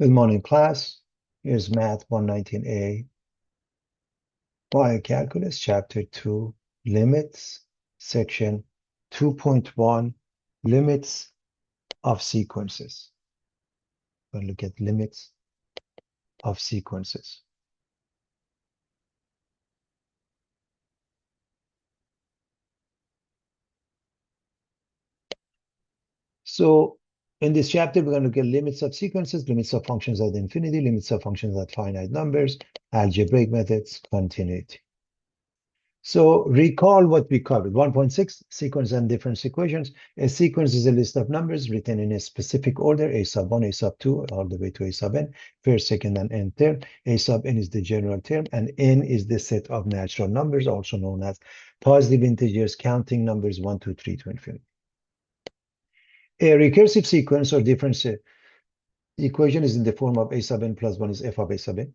Good morning, class. Here's Math 119A, Biocalculus, Chapter 2, Limits, Section 2.1, Limits of Sequences. We'll look at limits of sequences. So in this chapter, we're going to look at limits of sequences, limits of functions at infinity, limits of functions at finite numbers, algebraic methods, continuity. So recall what we covered. 1.6, sequence and difference equations. A sequence is a list of numbers written in a specific order, a sub 1, a sub 2, all the way to a sub n, first, second, and nth term. A sub n is the general term, and n is the set of natural numbers, also known as positive integers, counting numbers 1, 2, 3 to infinity. A recursive sequence or difference equation is in the form of a sub n plus 1 is f of a sub n.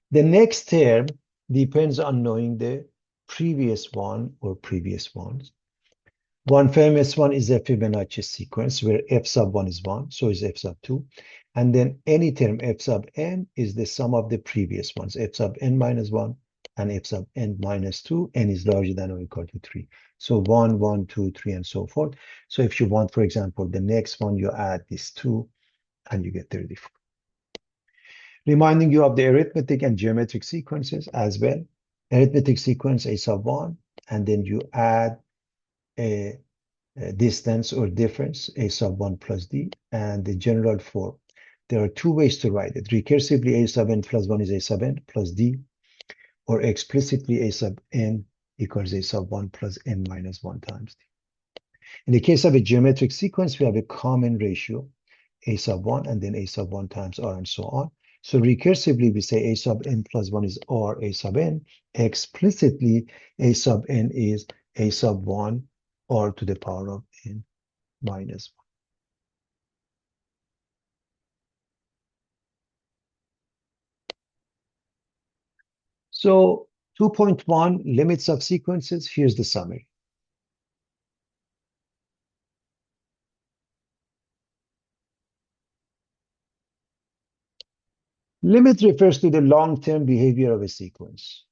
The next term depends on knowing the previous one or previous ones. One famous one is a Fibonacci sequence where f sub 1 is 1, so is f sub 2. And then any term f sub n is the sum of the previous ones, f sub n minus 1 and f sub n minus 2, n is larger than or equal to 3. So 1, 1, 2, 3, and so forth. So if you want, for example, the next one, you add this 2 and you get 34. Reminding you of the arithmetic and geometric sequences as well. Arithmetic sequence a sub 1, and then you add a distance or difference, a sub 1 plus d, and the general form. There are two ways to write it. Recursively, a sub n plus 1 is a sub n plus d, or explicitly, a sub n equals a sub 1 plus n minus 1 times d. In the case of a geometric sequence, we have a common ratio, a sub 1, and then a sub 1 times r, and so on. So recursively, we say a sub n plus 1 is r a sub n. Explicitly, a sub n is a sub 1 r to the power of n minus 1. So 2.1, limits of sequences. Here's the summary. Limit refers to the long-term behavior of a sequence,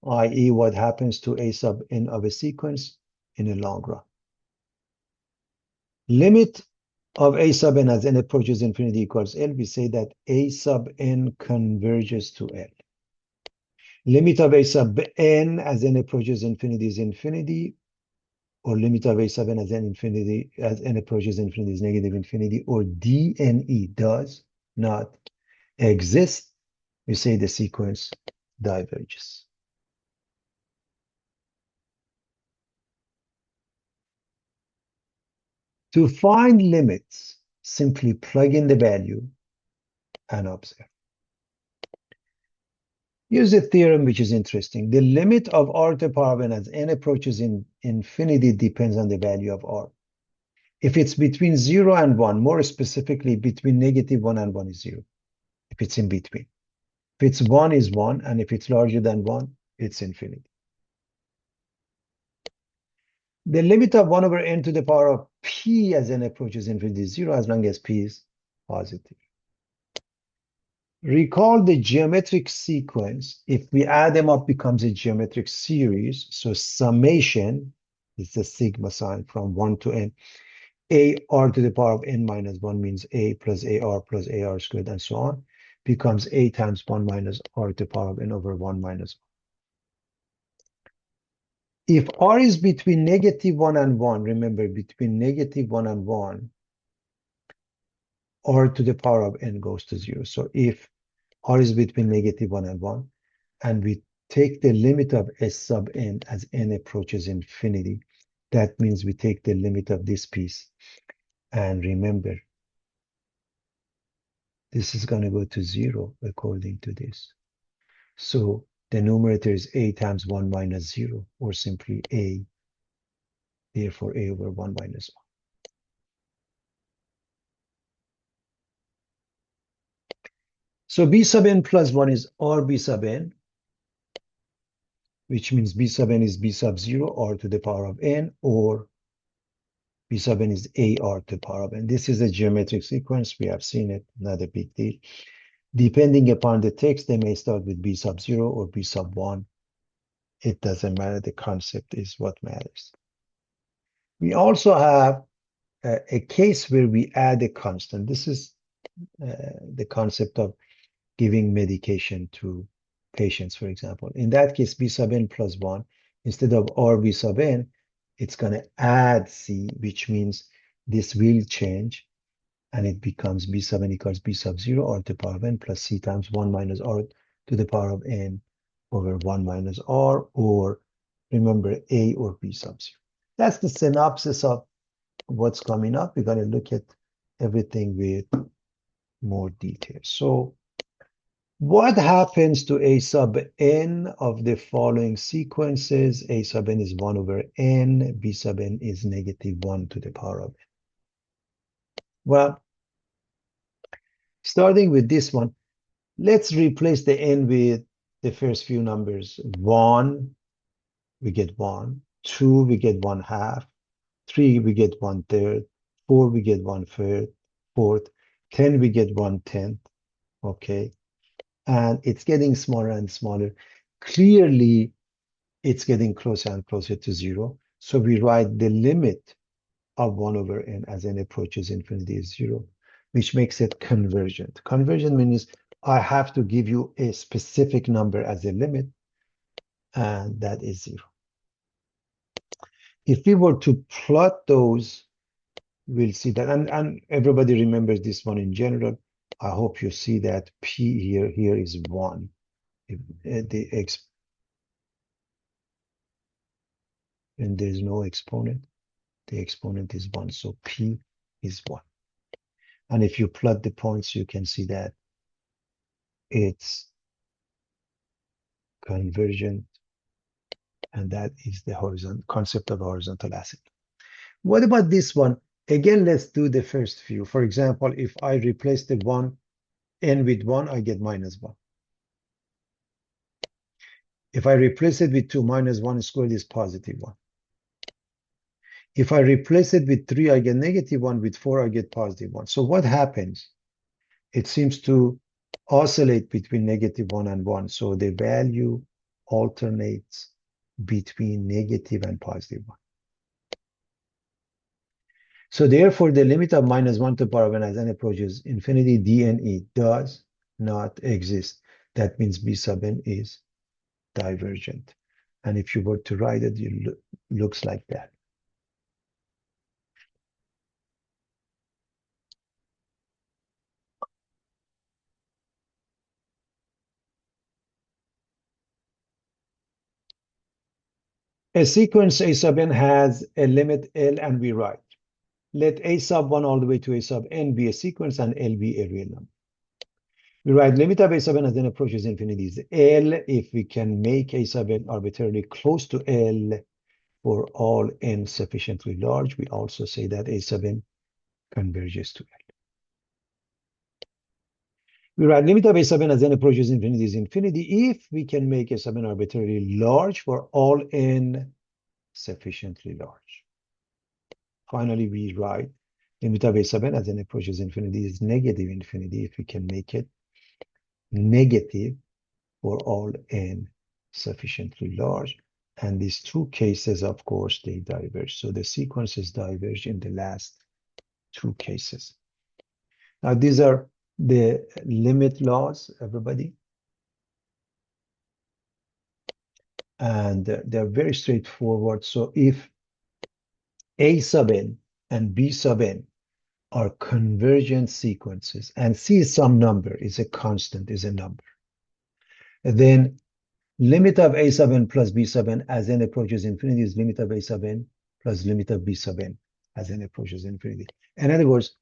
i.e. what happens to a sub n of a sequence in the long run. Limit of a sub n as n approaches infinity equals L, we say that a sub n converges to L. Limit of a sub n as n approaches infinity is infinity, or limit of a sub n as n approaches infinity is negative infinity, or DNE does not exist, we say the sequence diverges. To find limits, simply plug in the value and observe. Here's a theorem which is interesting. The limit of r to the power of n as n approaches in infinity depends on the value of r. If it's between 0 and 1, more specifically between negative 1 and 1 is 0. If it's in between. If it's 1 is 1, and if it's larger than 1, it's infinity. The limit of 1 over n to the power of p as n approaches infinity is 0 as long as p is positive. Recall the geometric sequence. If we add them up, becomes a geometric series. So summation is the sigma sign from 1 to n. A r to the power of n minus 1 means a plus ar squared, and so on, becomes a times 1 minus r to the power of n over 1 minus 1. If r is between negative 1 and 1, remember, between negative 1 and 1, r to the power of n goes to 0. So if r is between negative 1 and 1, and we take the limit of s sub n as n approaches infinity, that means we take the limit of this piece. And remember, this is going to go to 0 according to this. So the numerator is a times 1 minus 0, or simply a, therefore a over 1 minus 1. So b sub n plus 1 is r b sub n, which means b sub n is b sub 0, r to the power of n, or B sub n is AR to the power of n. This is a geometric sequence. We have seen it, not a big deal. Depending upon the text, they may start with B sub 0 or B sub 1. It doesn't matter. The concept is what matters. We also have a case where we add a constant. This is the concept of giving medication to patients, for example. In that case, B sub n plus 1, instead of R B sub n, it's going to add C, which means this will change, and it becomes B sub n equals B sub 0 R to the power of n plus C times 1 minus R to the power of n over 1 minus R, or remember, A or B sub 0. That's the synopsis of what's coming up. We're going to look at everything with more details. So what happens to A sub n of the following sequences? A sub n is 1 over n. B sub n is negative 1 to the power of n. Well, starting with this one, let's replace the n with the first few numbers. 1, we get 1. 2, we get 1/2. 3, we get 1/3. 4, we get 1/4. 10, we get 1/10. Okay. And it's getting smaller and smaller. Clearly, it's getting closer and closer to 0. So we write the limit of 1 over n as n approaches infinity is 0, which makes it convergent. Convergent means I have to give you a specific number as a limit, and that is 0. If we were to plot those, we'll see that. And everybody remembers this one in general. I hope you see that P here is 1. If and there's no exponent, the exponent is 1. So P is 1. And if you plot the points, you can see that it's convergent. And that is the concept of horizontal asymptote. What about this one? Again, let's do the first few. For example, if I replace the 1, n with 1, I get minus 1. If I replace it with 2, minus 1 squared is positive 1. If I replace it with 3, I get negative 1. With 4, I get positive 1. So what happens? It seems to oscillate between negative 1 and 1. So the value alternates between negative and positive 1. So therefore, the limit of minus 1 to the power of n as n approaches infinity, dne does not exist. That means B sub n is divergent. And if you were to write it, it looks like that. A sequence A sub n has a limit L, and we write, let A sub 1 all the way to A sub n be a sequence and L be a real number. We write limit of A sub n as n approaches infinity is L if we can make A sub n arbitrarily close to L for all n sufficiently large. We also say that A sub n converges to L. We write limit of A sub n as n approaches infinity is infinity if we can make A sub n arbitrarily large for all n sufficiently large. Finally, we write limit of A sub n as n approaches infinity is negative infinity if we can make it negative for all n sufficiently large. And these two cases, of course, they diverge. So the sequences diverge in the last two cases. Now, these are the limit laws, everybody. And they're very straightforward. So if A sub n and B sub n are convergent sequences, and C is some number, is a constant, is a number, then limit of A sub n plus B sub n as n approaches infinity is limit of A sub n plus limit of B sub n as n approaches infinity. In other words,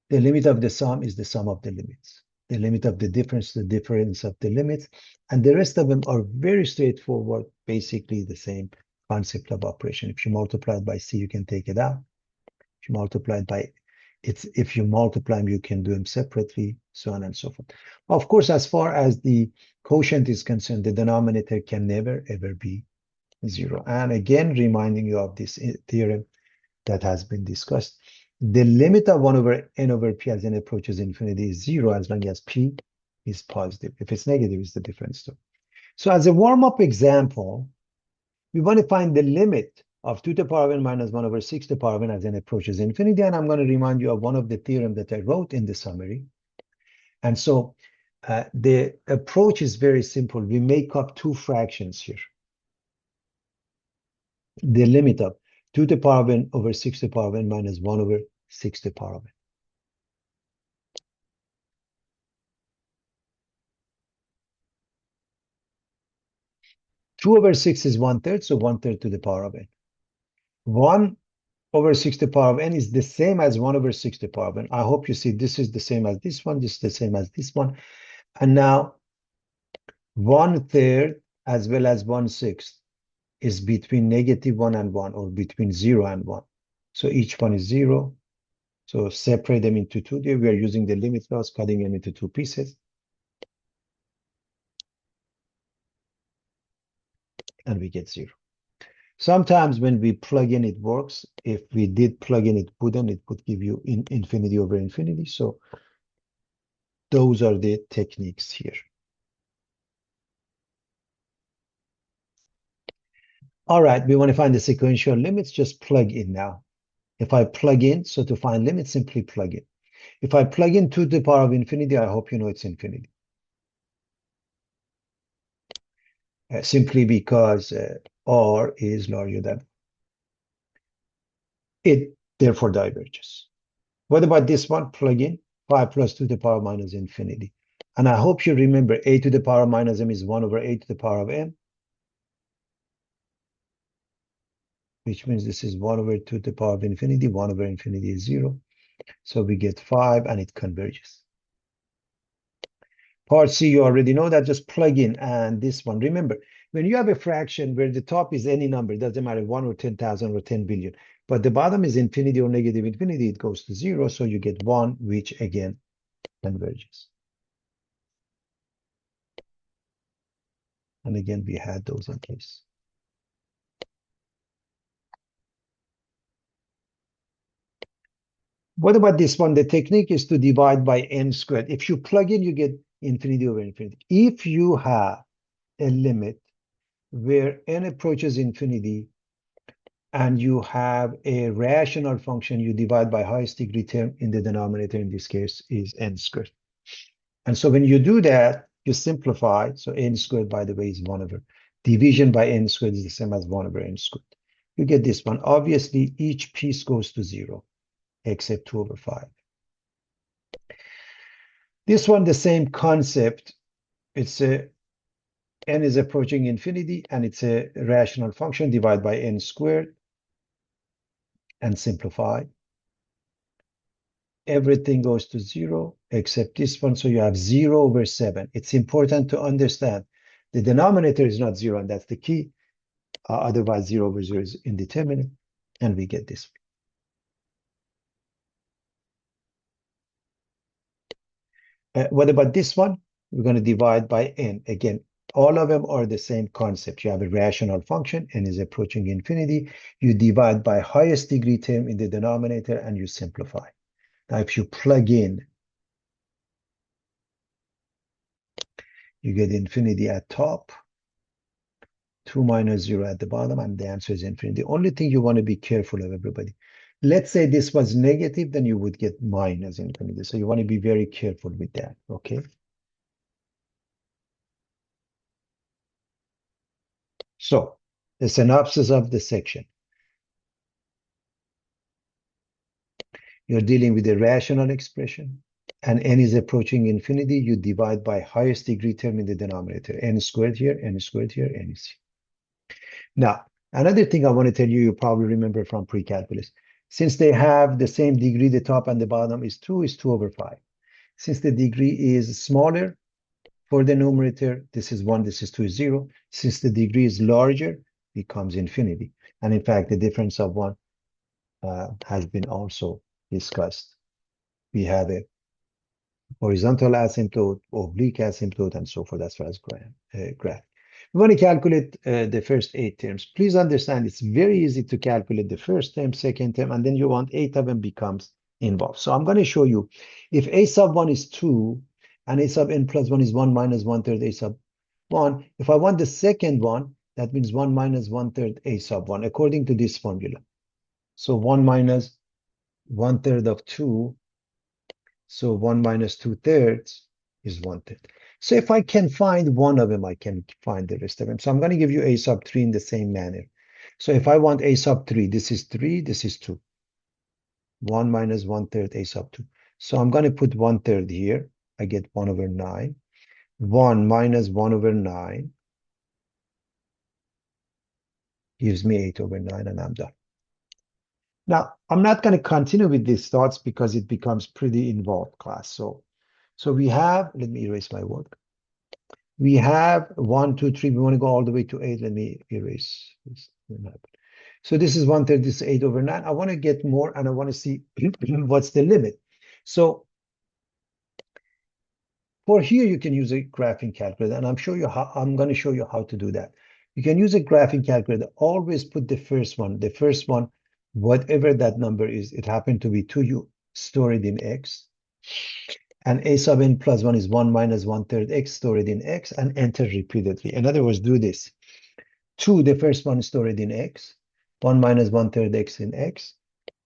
the limit of the sum is the sum of the limits. The limit of the difference, the difference of the limits. And the rest of them are very straightforward, basically the same concept of operation. If you multiply it by C, you can take it out. If you multiply it by if you multiply them, you can do them separately, so on and so forth. Of course, as far as the quotient is concerned, the denominator can never, ever be 0. And again, reminding you of this theorem that has been discussed. The limit of 1 over n over p as n approaches infinity is 0 as long as p is positive. If it's negative, it's the different story. So as a warm-up example, we want to find the limit of 2 to the power of n minus 1 over 6 to the power of n as n approaches infinity. And I'm going to remind you of one of the theorem that I wrote in the summary. And so the approach is very simple. We make up two fractions here. The limit of 2 to the power of n over 6 to the power of n minus 1 over 6 to the power of n. Two over 6 is 1/3, so 1/3 to the power of n. 1 over 6 to the power of n is the same as 1 over 6 to the power of n. I hope you see this is the same as this one, this is the same as this one. And now 1/3 as well as 1/6 is between -1 and 1, or between 0 and 1. So each one is 0. So separate them into two. We are using the limit laws, cutting them into two pieces. And we get 0. Sometimes when we plug in, it works. If we did plug in, it wouldn't. It would give you infinity over infinity. So those are the techniques here. All right, we want to find the sequential limits. Just plug in now. If I plug in, so to find limits, simply plug in. If I plug in 2 to the power of infinity, I hope you know it's infinity. Simply because r is larger than it, therefore diverges. What about this one? Plug in 5 plus 2 to the power minus infinity. And I hope you remember a to the power minus m is 1 over a to the power of m, which means this is 1 over 2 to the power of infinity. 1 over infinity is 0. So we get 5 and it converges. Part C, you already know that. Just plug in. And this one, remember, when you have a fraction where the top is any number, it doesn't matter, 1 or 10,000 or 10 billion, but the bottom is infinity or negative infinity, it goes to 0. So you get 1, which again converges. And again, we had those in place. What about this one? The technique is to divide by n squared. If you plug in, you get infinity over infinity. If you have a limit where n approaches infinity and you have a rational function, you divide by highest degree term in the denominator, in this case is n squared. And so when you do that, you simplify. So n squared, by the way, is 1 over. Division by n squared is the same as 1 over n squared. You get this one. Obviously, each piece goes to 0, except 2 over 5. This one, the same concept. It's a n is approaching infinity, and it's a rational function. Divide by n squared and simplify. Everything goes to 0 except this one. So you have 0 over 7. It's important to understand the denominator is not 0, and that's the key. Otherwise, 0 over 0 is indeterminate, and we get this. What about this one? We're going to divide by n. Again, all of them are the same concept. You have a rational function, n is approaching infinity. You divide by highest degree term in the denominator, and you simplify. Now, if you plug in, you get infinity at top, 2 minus 0 at the bottom, and the answer is infinity. The only thing you want to be careful of, everybody. Let's say this was negative, then you would get minus infinity. So you want to be very careful with that, okay? So, the synopsis of the section. You're dealing with a rational expression, and n is approaching infinity. You divide by highest degree term in the denominator. N squared here, n squared here, n is here. Now, another thing I want to tell you, you probably remember from pre-calculus. Since they have the same degree, the top and the bottom is 2 over 5. Since the degree is smaller for the numerator, this is 1, this is 2 is 0. Since the degree is larger, becomes infinity. And in fact, the difference of 1 has been also discussed. We have a horizontal asymptote, oblique asymptote, and so forth, as far as graph. We want to calculate the first 8 terms. Please understand, it's very easy to calculate the first term, second term, and then you want 8 of them becomes involved. So I'm going to show you if a sub 1 is 2 and a sub n plus 1 is 1 minus 1/3 a sub 1. If I want the second one, that means 1 minus 1/3 a sub 1 according to this formula. So 1 minus 1/3 of 2. So 1 minus 2/3 is 1/3. So if I can find one of them, I can find the rest of them. So I'm going to give you a sub 3 in the same manner. So if I want a sub 3, this is 3, this is 2. 1 minus 1/3 a sub 2. So I'm going to put 1/3 here. I get 1 over 9. 1 minus 1 over 9 gives me 8 over 9, and I'm done. Now, I'm not going to continue with these thoughts because it becomes pretty involved, class. So we have, let me erase my work. We have 1, 2, 3. We want to go all the way to 8. Let me erase this. So this is 1/3, this is 8 over 9. I want to get more, and I want to see what's the limit. So for here, you can use a graphing calculator, and I'm going to show you how to do that. You can use a graphing calculator. Always put the first one, whatever that number is. It happened to be 2, you store it in X. And a sub n plus 1 is 1 minus 1/3 X, store it in X, and enter repeatedly. In other words, do this. 2, the first one, store it in X. 1 minus 1/3 X in X.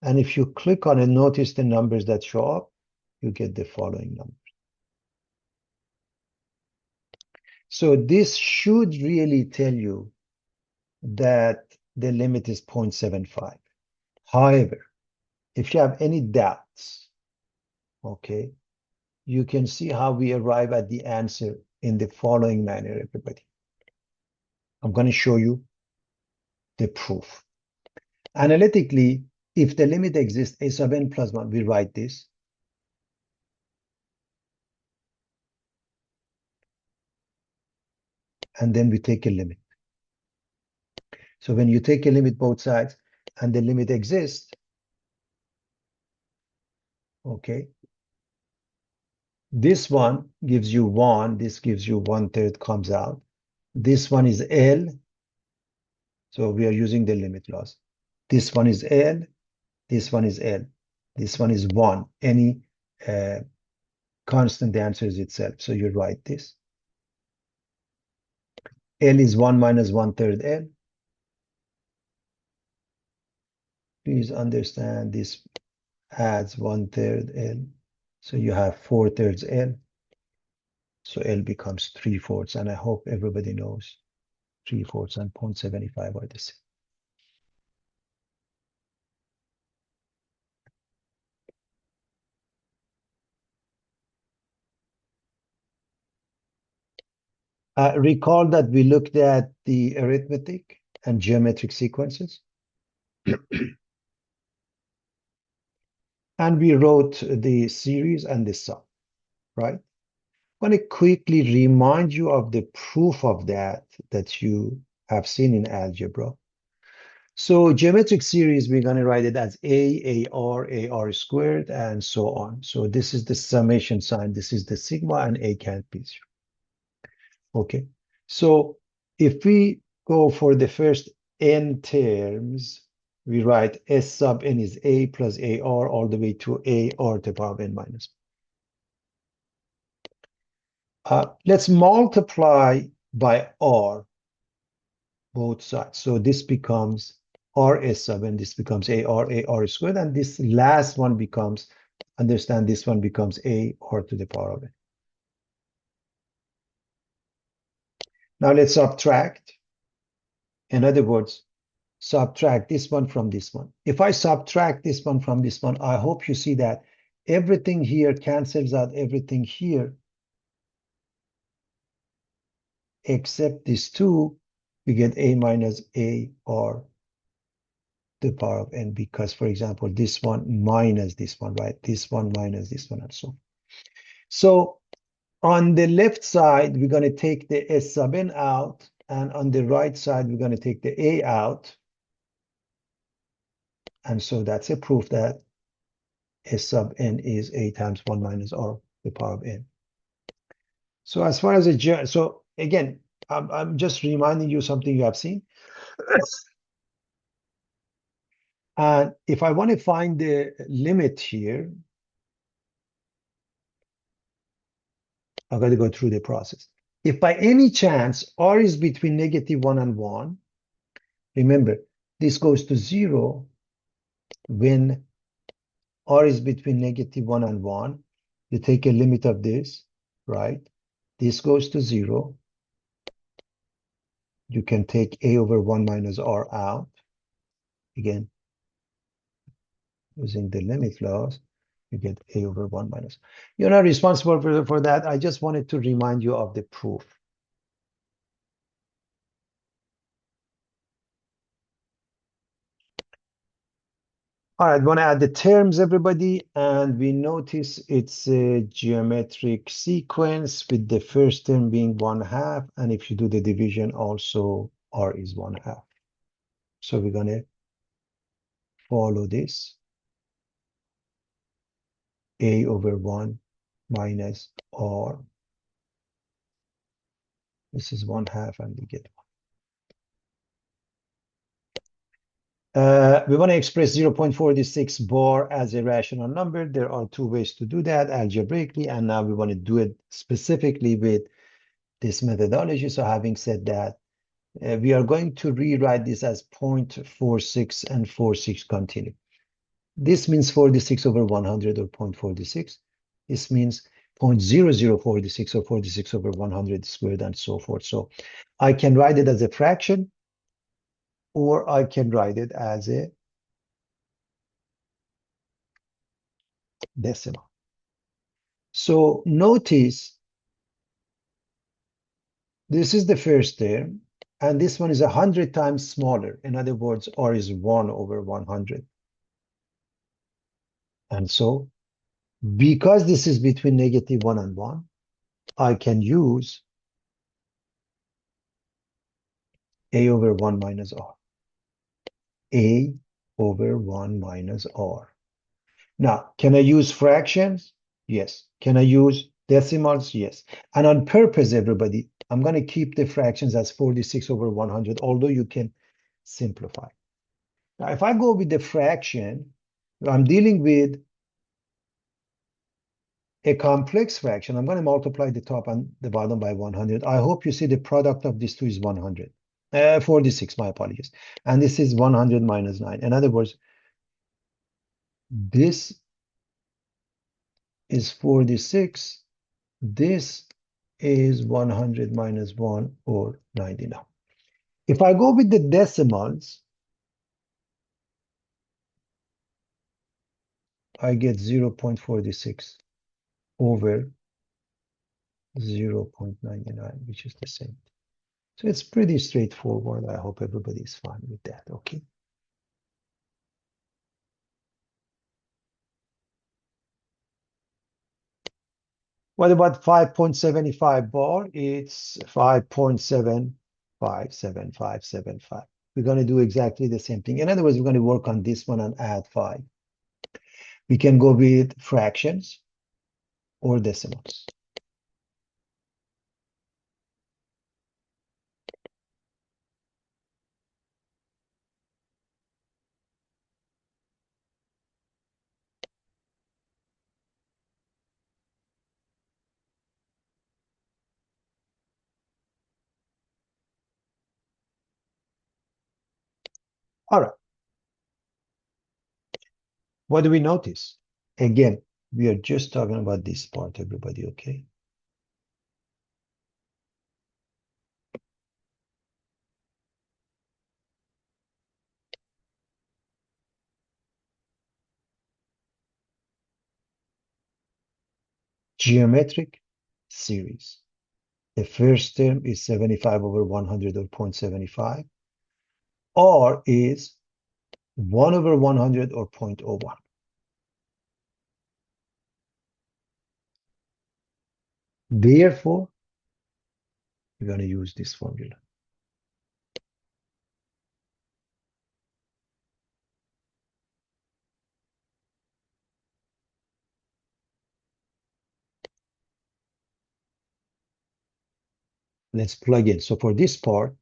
And if you click on it, notice the numbers that show up, you get the following number. So this should really tell you that the limit is 0.75. However, if you have any doubts, okay, you can see how we arrive at the answer in the following manner, everybody. I'm going to show you the proof. Analytically, if the limit exists, a sub n plus 1, we write this. And then we take a limit. So when you take a limit both sides and the limit exists, okay, this one gives you 1, this gives you 1/3 comes out. This one is L, so we are using the limit laws. This one is L, this one is L, this one is 1. Any constant, the answer is itself. So you write this. L is 1 minus 1/3 L. Please understand this adds 1/3 L. So you have 4/3 L. So L becomes 3/4. And I hope everybody knows 3/4 and 0.75 are the same. Recall that we looked at the arithmetic and geometric sequences. And we wrote the series and the sum, right? I want to quickly remind you of the proof of that you have seen in algebra. So geometric series, we're going to write it as AR squared, and so on. So this is the summation sign. This is the sigma, and A can't be 0. Okay. So if we go for the first n terms, we write S sub n is A plus AR all the way to AR to the power of n minus. Let's multiply by R both sides. So this becomes RS sub n, this becomes AR squared, and this last one becomes, understand, this one becomes AR to the power of n. Now let's subtract. In other words, subtract this one from this one. If I subtract this one from this one, I hope you see that everything here cancels out everything here, except these two. We get A minus AR to the power of n, because, for example, this one minus this one, right? This one minus this one, and so on. So on the left side, we're going to take the S sub n out, and on the right side, we're going to take the A out. And so that's a proof that S sub n is A times 1 minus R to the power of n. So as far as so again, I'm just reminding you something you have seen. And if I want to find the limit here, I've got to go through the process. If by any chance R is between -1 and 1, remember, this goes to 0 when R is between -1 and 1. You take a limit of this, right? This goes to 0. You can take A over 1 minus R out. Again, using the limit laws, you get A over 1 minus. You're not responsible for that. I just wanted to remind you of the proof. All right, want to add the terms, everybody, and we notice it's a geometric sequence with the first term being 1/2, and if you do the division, also R is 1/2. So we're going to follow this. A over 1 minus R. This is 1/2, and we get we want to express 0.46 bar as a rational number. There are two ways to do that algebraically, and now we want to do it specifically with this methodology. So having said that, we are going to rewrite this as 0.46 and 46 continue. This means 46 over 100 or 0.46. This means 0.0046 or 46 over 100 squared and so forth. So I can write it as a fraction, or I can write it as a decimal. So notice this is the first term, and this one is 100 times smaller. In other words, R is 1 over 100. And so, because this is between -1 and 1, I can use A over 1 minus R. A over 1 minus R. Now, can I use fractions? Yes. Can I use decimals? Yes. And on purpose, everybody, I'm going to keep the fractions as 46 over 100, although you can simplify. Now, if I go with the fraction, I'm dealing with a complex fraction. I'm going to multiply the top and the bottom by 100. I hope you see the product of these two is 100. 46, my apologies. And this is 100 minus 9. In other words, this is 46. This is 100 minus 1 or 90 now. If I go with the decimals, I get 0.46 over 0.99, which is the same. So it's pretty straightforward. I hope everybody is fine with that, okay? What about 5.75 bar? It's 5.75775. We're going to do exactly the same thing. In other words, we're going to work on this one and add 5. We can go with fractions or decimals. All right. What do we notice? Again, we are just talking about this part, everybody, okay? Geometric series. The first term is 75 over 100 or 0.75. R is 1 over 100 or 0.01. Therefore, we're going to use this formula. Let's plug in. So for this part,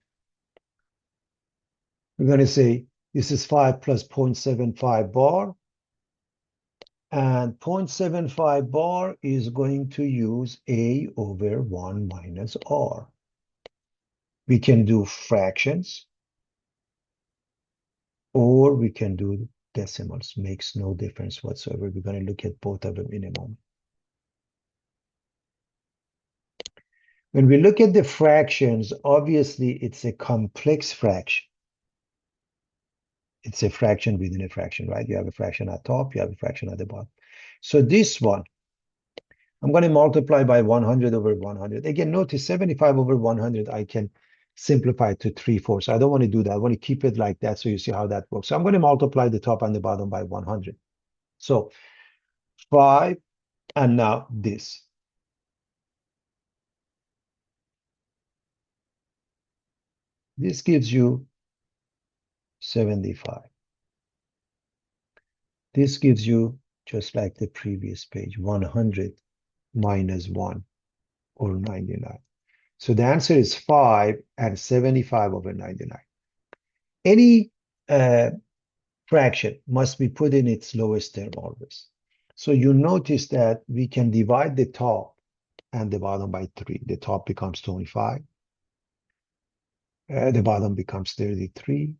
we're going to say this is 5 plus 0.75 bar. And 0.75 bar is going to use A over 1 minus R. We can do fractions, or we can do decimals. Makes no difference whatsoever. We're going to look at both of them in a moment. When we look at the fractions, obviously it's a complex fraction. It's a fraction within a fraction, right? You have a fraction at top, you have a fraction at the bottom. So this one, I'm going to multiply by 100 over 100. Again, notice 75 over 100, I can simplify it to 3/4. I don't want to do that. I want to keep it like that so you see how that works. So I'm going to multiply the top and the bottom by 100. So 5, and now this. This gives you 75. This gives you, just like the previous page, 100 minus 1, or 99. So the answer is 5 and 75 over 99. Any fraction must be put in its lowest term always. So you notice that we can divide the top and the bottom by 3. The top becomes 25. The bottom becomes 33.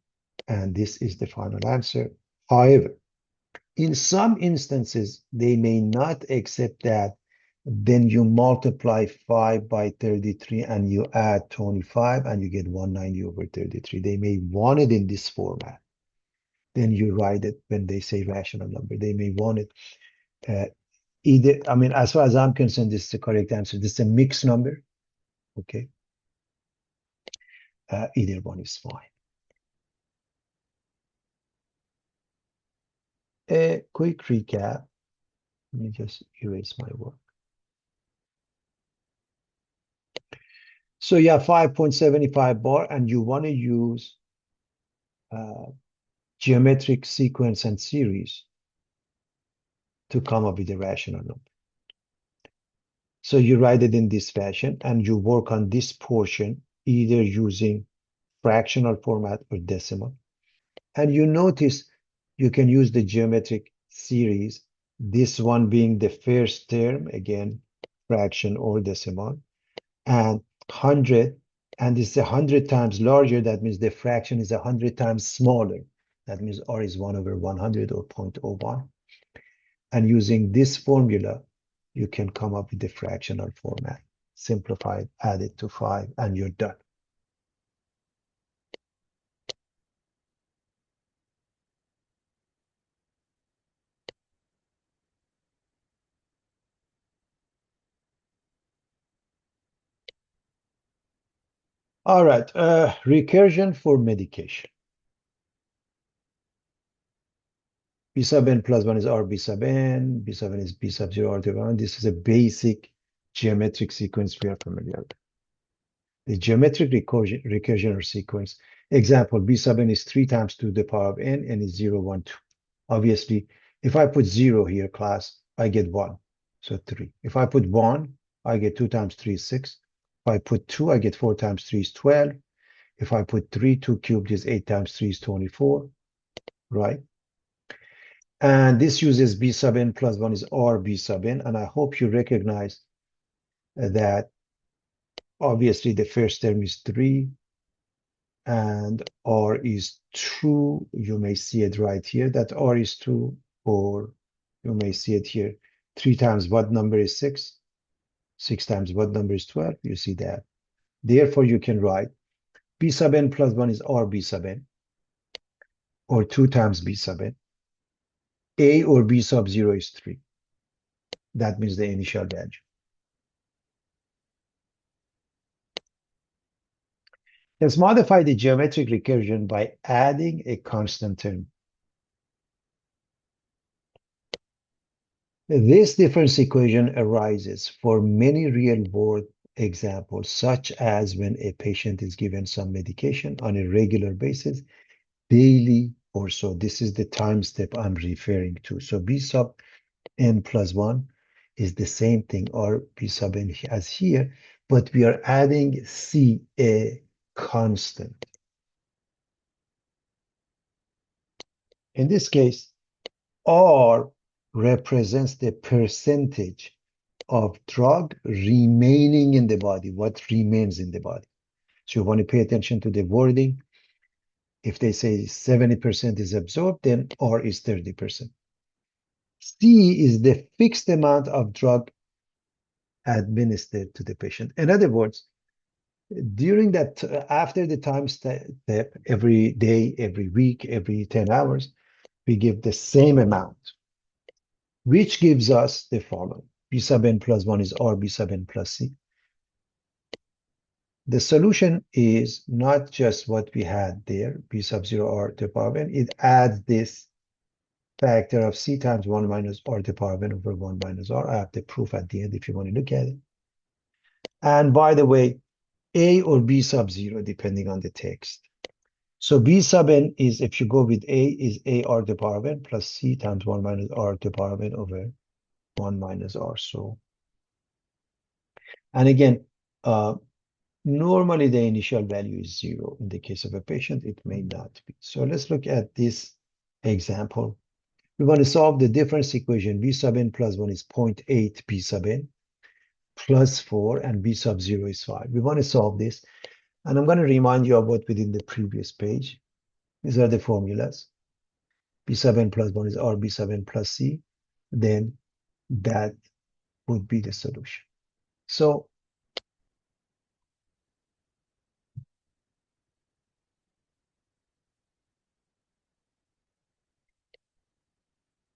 And this is the final answer. However, in some instances, they may not accept that. Then you multiply 5 by 33 and you add 25 and you get 190 over 33. They may want it in this format. Then you write it when they say rational number. They may want it either, I mean, as far as I'm concerned, this is the correct answer. This is a mixed number. Okay. Either one is fine. A quick recap. Let me just erase my work. So you have 5.75 bar and you want to use geometric sequence and series to come up with a rational number. So you write it in this fashion and you work on this portion either using fractional format or decimal. And you notice you can use the geometric series, this one being the first term, again, fraction or decimal, and 100, and it's 100 times larger. That means the fraction is 100 times smaller. That means R is 1 over 100 or 0.01. And using this formula, you can come up with the fractional format. Simplify it, add it to 5, and you're done. All right, recursion for medication. B sub n plus 1 is R B sub n, B sub n is B sub 0, R to 1. This is a basic geometric sequence we are familiar with. The geometric recursion or sequence, example, B sub n is 3 times 2 to the power of n, and is 0, 1, 2. Obviously, if I put 0 here, class, I get 1, so 3. If I put 1, I get 2 times 3 is 6. If I put 2, I get 4 times 3 is 12. If I put 3, 2 cubed is 8 times 3 is 24, right? And this uses B sub n plus 1 is R B sub n. And I hope you recognize that obviously the first term is 3 and R is 2. You may see it right here that R is 2, or you may see it here. 3 times what number is 6? 6 times what number is 12? You see that. Therefore, you can write B sub n plus 1 is R B sub n, or 2 times B sub n. A or B sub 0 is 3. That means the initial value. Let's modify the geometric recursion by adding a constant term. This difference equation arises for many real-world examples, such as when a patient is given some medication on a regular basis, daily or so. This is the time step I'm referring to. So B sub n plus 1 is the same thing, or B sub n as here, but we are adding C, a constant. In this case, R represents the percentage of drug remaining in the body, what remains in the body. So you want to pay attention to the wording. If they say 70% is absorbed, then R is 30%. C is the fixed amount of drug administered to the patient. In other words, during that, after the time step, every day, every week, every 10 hours, we give the same amount, which gives us the following. B sub n plus 1 is R, B sub n plus C. The solution is not just what we had there, B sub 0 R to the power of n. It adds this factor of C times 1 minus R to the power of n over 1 minus R. I have the proof at the end if you want to look at it. And by the way, A or B sub 0, depending on the text. So B sub n is, if you go with A, is A R to the power of n plus C times 1 minus R to the power of n over 1 minus R. So, and again, normally the initial value is 0. In the case of a patient, it may not be. So let's look at this example. We want to solve the difference equation. B sub n plus 1 is 0.8 B sub n plus 4, and B sub 0 is 5. We want to solve this. And I'm going to remind you of what we did in the previous page. These are the formulas. B sub n plus 1 is R, B sub n plus C. Then that would be the solution. So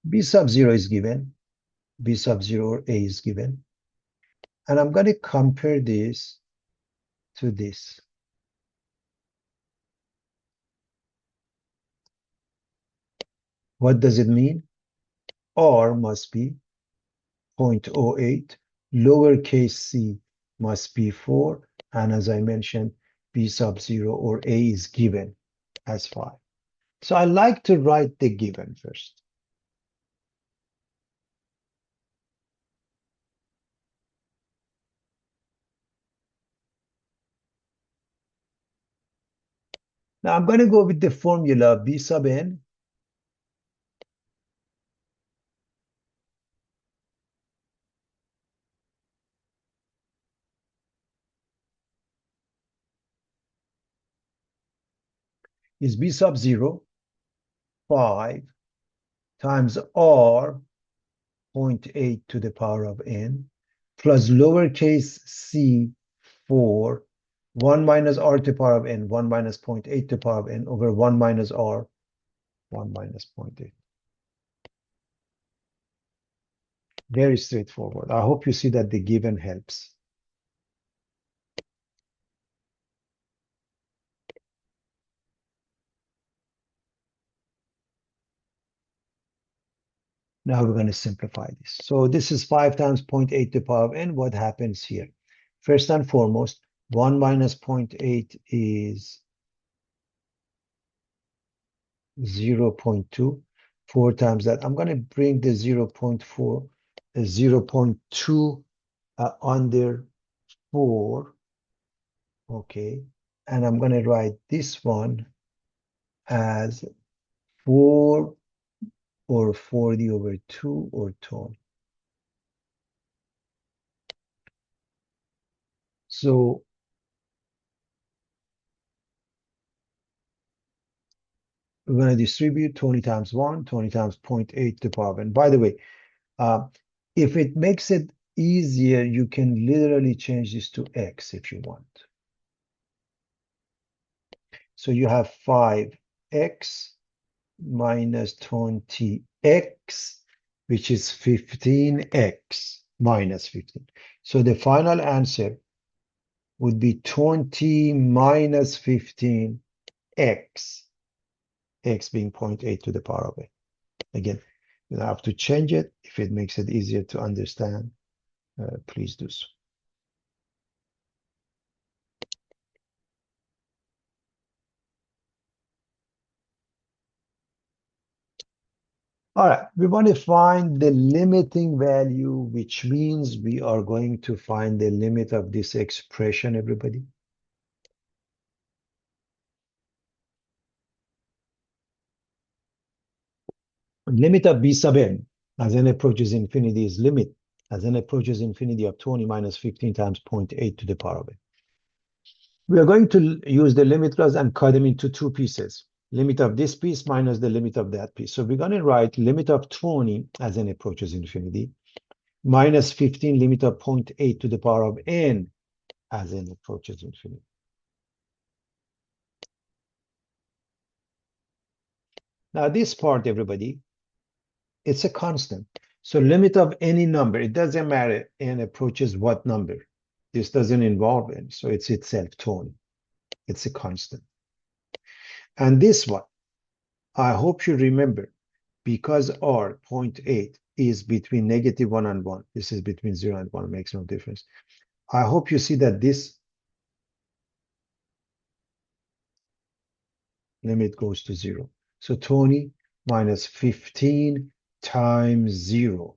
B sub 0 is given. B sub 0 or A is given. And I'm going to compare this to this. What does it mean? R must be 0.08, lowercase c must be 4, and as I mentioned, B sub 0 or A is given as 5. So I like to write the given first. Now I'm going to go with the formula B sub n is B sub 0, 5 times R 0.8 to the power of n plus lowercase c 4, 1 minus R to the power of n, 1 minus 0.8 to the power of n over 1 minus R, 1 minus 0.8. Very straightforward. I hope you see that the given helps. Now we're going to simplify this. So this is 5 times 0.8 to the power of n. What happens here? First and foremost, 1 minus 0.8 is 0.2. 4 times that. I'm going to bring the 0.4, 0.2 under 4. Okay. And I'm going to write this one as 4 or 40 over 2 or 20. So we're going to distribute 20 times 1, 20 times 0.8 to the power of n. By the way, if it makes it easier, you can literally change this to x if you want. So you have 5x minus 20x, which is 15x minus 15. So the final answer would be 20 minus 15x, x being 0.8 to the power of n. Again, you have to change it. If it makes it easier to understand, please do so. All right, we want to find the limiting value, which means we are going to find the limit of this expression, everybody. Limit of b sub n as n approaches infinity is limit as n approaches infinity of 20 minus 15 times 0.8 to the power of n. We are going to use the limit laws and cut them into two pieces. Limit of this piece minus the limit of that piece. So we're going to write limit of 20 as n approaches infinity minus 15 limit of 0.8 to the power of n as n approaches infinity. Now this part, everybody, it's a constant. So limit of any number, it doesn't matter n approaches what number. This doesn't involve n, so it's itself 20. It's a constant. And this one, I hope you remember, because r 0.8 is between -1 and 1. This is between 0 and 1, it makes no difference. I hope you see that this limit goes to 0. So 20 minus 15 times 0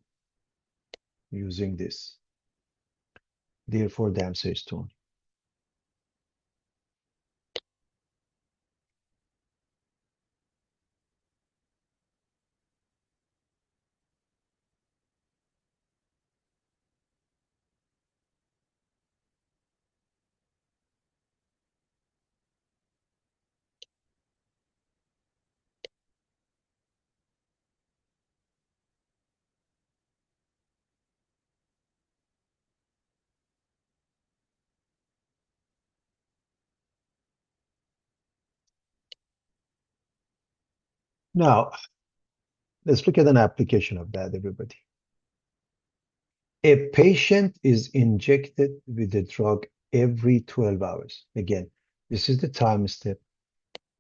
using this. Therefore, the answer is 20. Now, let's look at an application of that, everybody. A patient is injected with the drug every 12 hours. Again, this is the time step,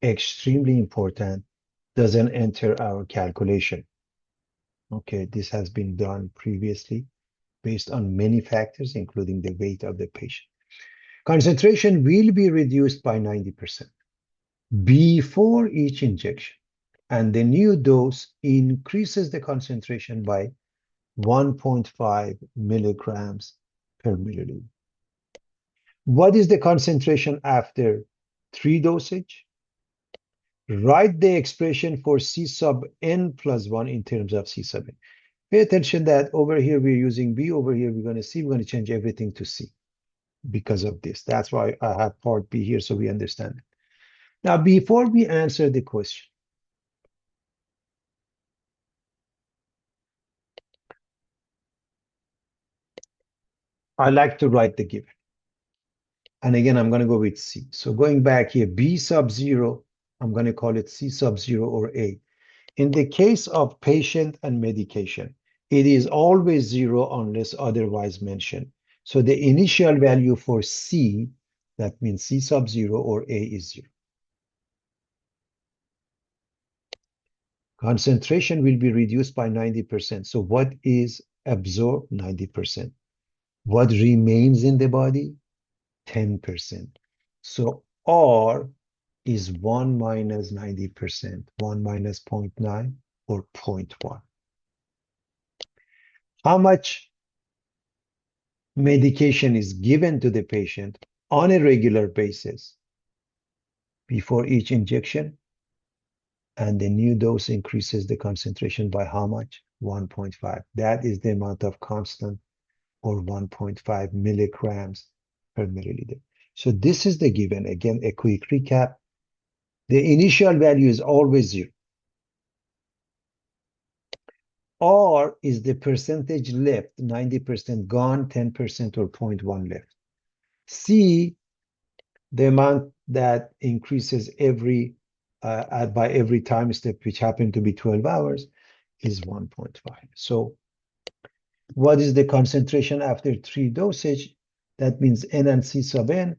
extremely important, doesn't enter our calculation. Okay, this has been done previously based on many factors, including the weight of the patient. Concentration will be reduced by 90% before each injection, and the new dose increases the concentration by 1.5 milligrams per milliliter. What is the concentration after 3 dosage? Write the expression for C sub n plus 1 in terms of C sub n. Pay attention that over here we're using B, over here we're going to C. We're going to change everything to C because of this. That's why I have part B here so we understand it. Now, before we answer the question, I like to write the given. And again, I'm going to go with C. So going back here, B sub 0, I'm going to call it C sub 0 or A. In the case of patient and medication, it is always 0 unless otherwise mentioned. So the initial value for C, that means C sub 0 or A is 0. Concentration will be reduced by 90%. So what is absorbed? 90%. What remains in the body? 10%. So R is 1 minus 90%, 1 minus 0.9 or 0.1. How much medication is given to the patient on a regular basis before each injection? And the new dose increases the concentration by how much? 1.5. That is the amount of constant, or 1.5 milligrams per milliliter. So this is the given. Again, a quick recap. The initial value is always 0. R is the percentage left, 90% gone, 10% or 0.1 left. C, the amount that increases by every time step, which happened to be 12 hours, is 1.5. So what is the concentration after 3 dosage? That means N and C sub N.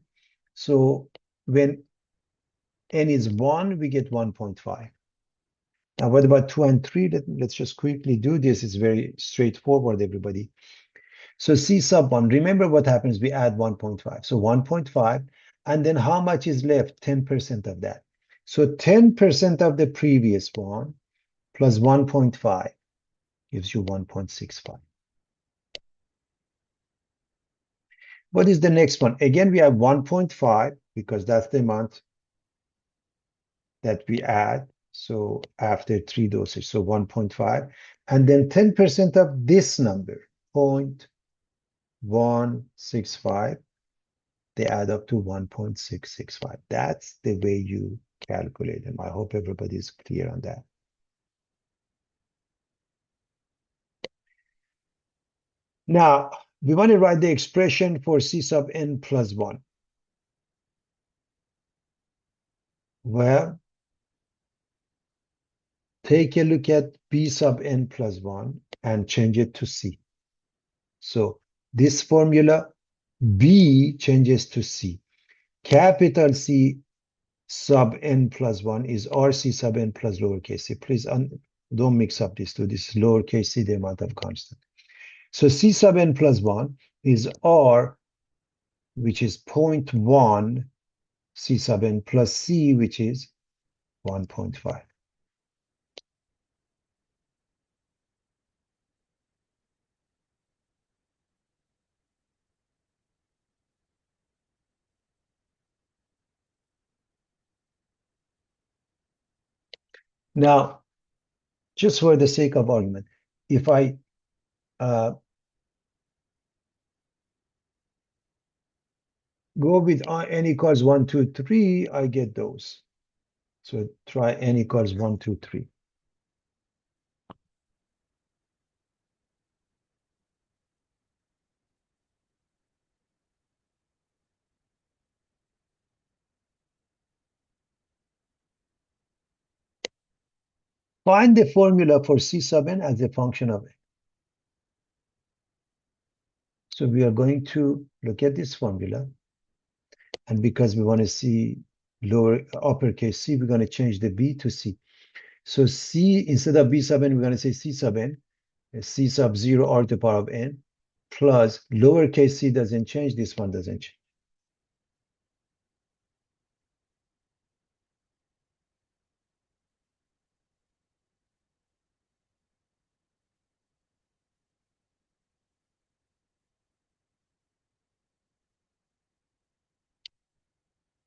So when N is 1, we get 1.5. Now, what about 2 and 3? Let's just quickly do this. It's very straightforward, everybody. So C sub 1, remember what happens? We add 1.5. So 1.5, and then how much is left? 10% of that. So 10% of the previous one plus 1.5 gives you 1.65. What is the next one? Again, we have 1.5 because that's the amount that we add. So after 3 doses, so 1.5. And then 10% of this number, 0.165, they add up to 1.665. That's the way you calculate them. I hope everybody is clear on that. Now, we want to write the expression for C sub n plus 1. Well, take a look at B sub n plus 1 and change it to C. So this formula, B changes to C. Capital C sub n plus 1 is RC sub n plus lowercase c. Please don't mix up these two. This is lowercase c, the amount of constant. So C sub n plus 1 is R, which is 0.1 C sub n plus C, which is 1.5. Now, just for the sake of argument, if I go with n equals 1, 2, 3, I get those. So try n equals 1, 2, 3. Find the formula for C sub n as a function of n. So we are going to look at this formula. And because we want to see uppercase C, we're going to change the B to C. So C, instead of B sub n, we're going to say C sub n, C sub 0 r to the power of n, plus lowercase c doesn't change, this one doesn't change.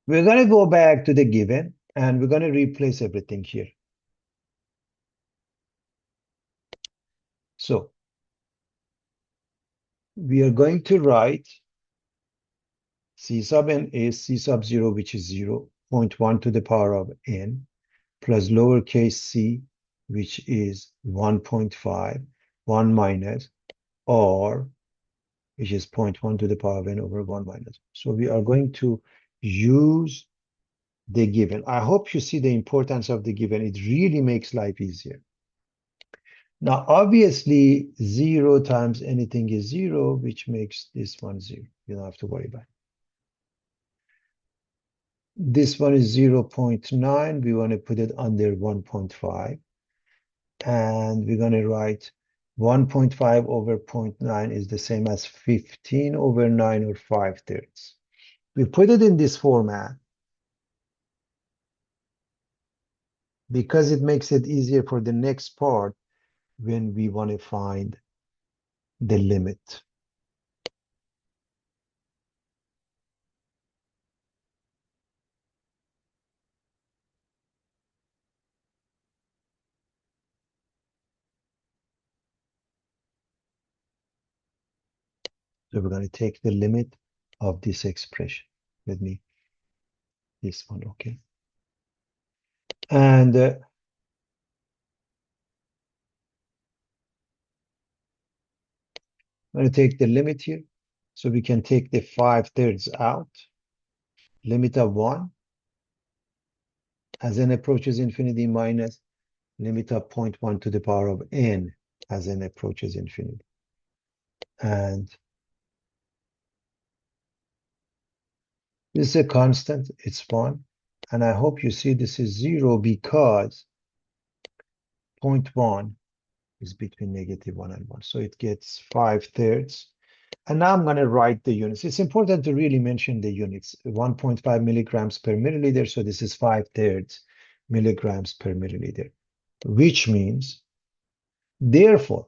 We're going to go back to the given, and we're going to replace everything here. So we are going to write C sub n is C sub 0, which is 0, 0.1 to the power of n, plus lowercase c, which is 1.5, 1 minus r, which is 0.1 to the power of n over 1 minus. So we are going to use the given. I hope you see the importance of the given. It really makes life easier. Now, obviously, 0 times anything is 0, which makes this one 0. You don't have to worry about it. This one is 0.9. We want to put it under 1.5. And we're going to write 1.5 over 0.9 is the same as 15 over 9, or 5/3. We put it in this format because it makes it easier for the next part when we want to find the limit. So we're going to take the limit of this expression. Let me, this one, okay. And I'm going to take the limit here. So we can take the 5/3 out. Limit of 1 as n approaches infinity minus limit of 0.1 to the power of n as n approaches infinity. And this is a constant, it's 1. And I hope you see this is 0 because 0.1 is between -1 and 1. So it gets 5/3. And now I'm going to write the units. It's important to really mention the units. 1.5 milligrams per milliliter. So this is 5/3 milligrams per milliliter. which means, therefore,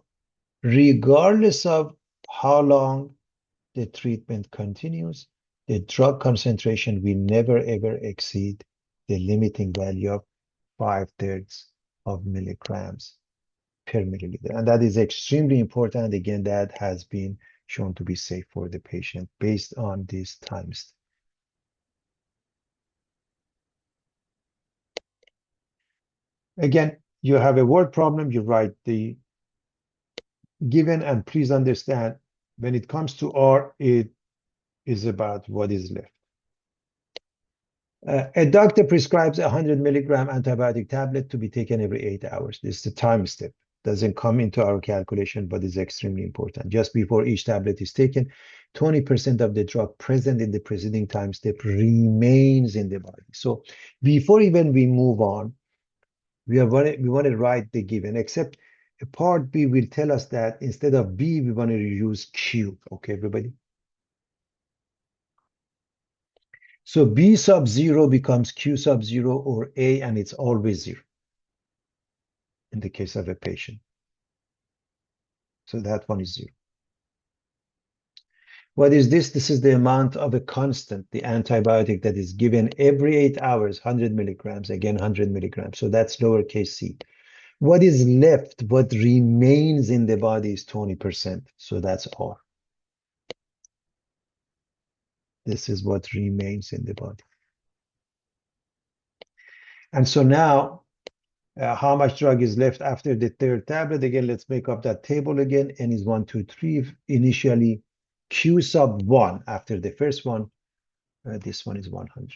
regardless of how long the treatment continues, the drug concentration will never ever exceed the limiting value of 5/3 of milligrams per milliliter. And that is extremely important. Again, that has been shown to be safe for the patient based on these times. Again, you have a word problem, you write the given, and please understand when it comes to R, it is about what is left. A doctor prescribes a 100 milligram antibiotic tablet to be taken every 8 hours. This is the time step. Doesn't come into our calculation, but is extremely important. Just before each tablet is taken, 20% of the drug present in the preceding time step remains in the body. So before even we move on, we want to write the given, except part B will tell us that instead of B, we want to use Q. Okay, everybody? So B sub 0 becomes Q sub 0 or A, and it's always 0 in the case of a patient. So that one is 0. What is this? This is the amount of a constant, the antibiotic that is given every 8 hours, 100 milligrams, again 100 milligrams. So that's lowercase c. What is left, what remains in the body is 20%. So that's R. This is what remains in the body. And so now, how much drug is left after the third tablet? Again, let's make up that table again. N is 1, 2, 3. Initially, Q sub 1 after the first one. This one is 100.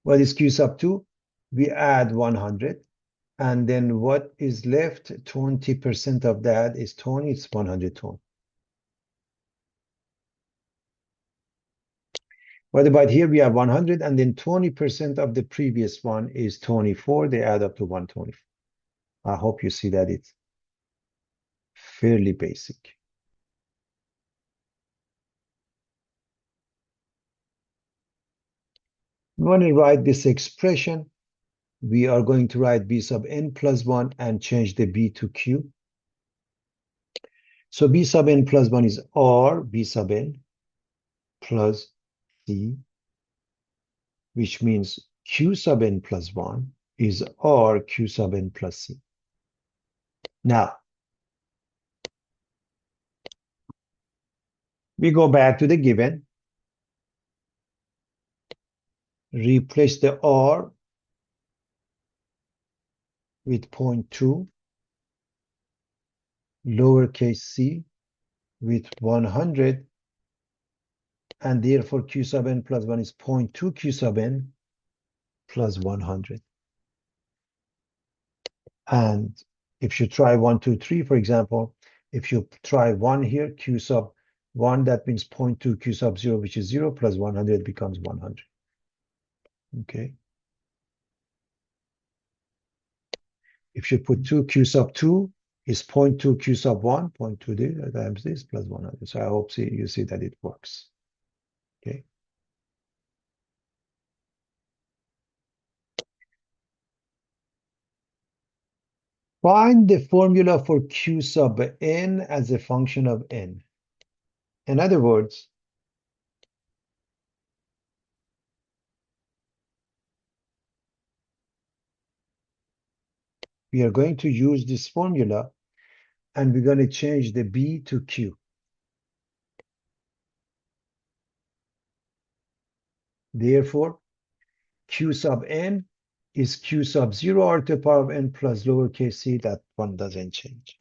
What is Q sub 2? We add 100. And then what is left? 20% of that is 20. It's 120. What about here? We have 100, and then 20% of the previous one is 24. They add up to 124. I hope you see that it's fairly basic. We want to write this expression. We are going to write B sub n plus 1 and change the B to Q. So B sub n plus 1 is R B sub n plus C, which means Q sub n plus 1 is R Q sub n plus C. Now, we go back to the given, replace the R with 0.2, lowercase c with 100, and therefore Q sub n plus 1 is 0.2 Q sub n plus 100. And if you try 1, 2, 3, for example, if you try 1 here, Q sub 1, that means 0.2 Q sub 0, which is 0, plus 100 becomes 100. Okay. If you put 2 Q sub 2 is 0.2 Q sub 1, 0.2 times this plus 100. So I hope you see that it works. Okay. Find the formula for Q sub n as a function of n. In other words, we are going to use this formula and we're going to change the B to Q. Therefore, Q sub n is Q sub 0 r to the power of n plus lowercase c. That one doesn't change.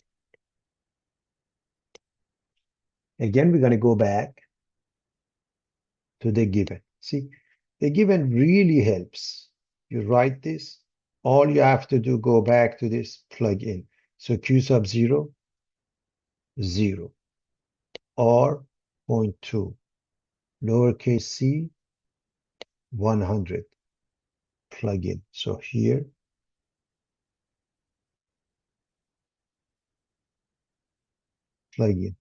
Again, we're going to go back to the given. See, the given really helps. You write this. All you have to do, go back to this, plug in. So Q sub 0, 0. R, 0.2. Lowercase c, 100. Plug in. So here, plug in.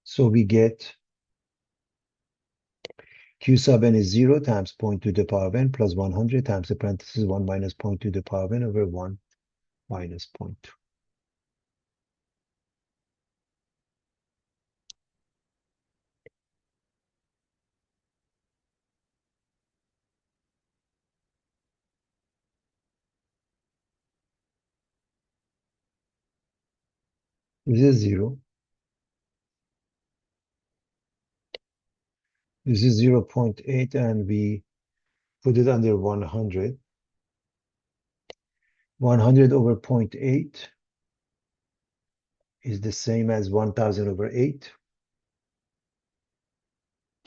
So we get Q sub n is 0 times 0.2 to the power of n plus 100 times the parenthesis 1 minus 0.2 to the power of n over 1 minus 0.2. This is 0. This is 0.8, and we put it under 100. 100 over 0.8 is the same as 1000 over 8,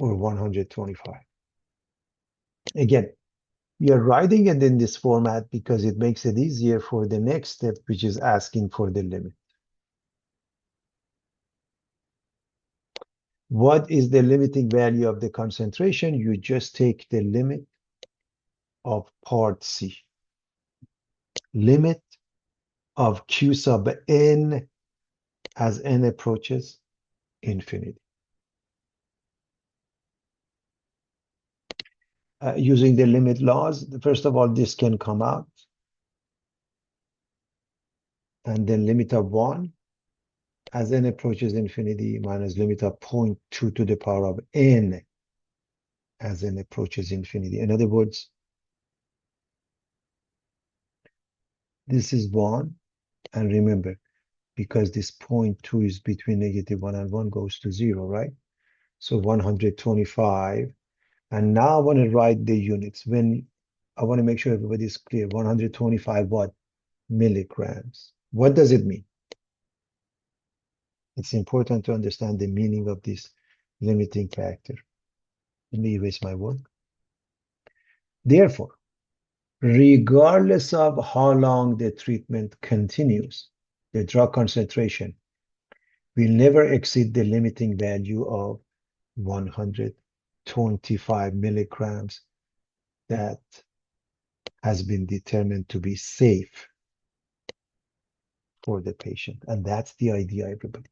or 125. Again, we are writing it in this format because it makes it easier for the next step, which is asking for the limit. What is the limiting value of the concentration? You just take the limit of part C. Limit of Q sub n as n approaches infinity. Using the limit laws, first of all, this can come out. And then limit of 1 as n approaches infinity minus limit of 0.2 to the power of n as n approaches infinity. In other words, this is 1. And remember, because this 0.2 is between -1 and 1 goes to 0, right? So 125. And now I want to write the units. When I want to make sure everybody's clear. 125 what? Milligrams. What does it mean? It's important to understand the meaning of this limiting factor. Let me erase my work. Therefore, regardless of how long the treatment continues, the drug concentration will never exceed the limiting value of 125 milligrams that has been determined to be safe for the patient. And that's the idea, everybody.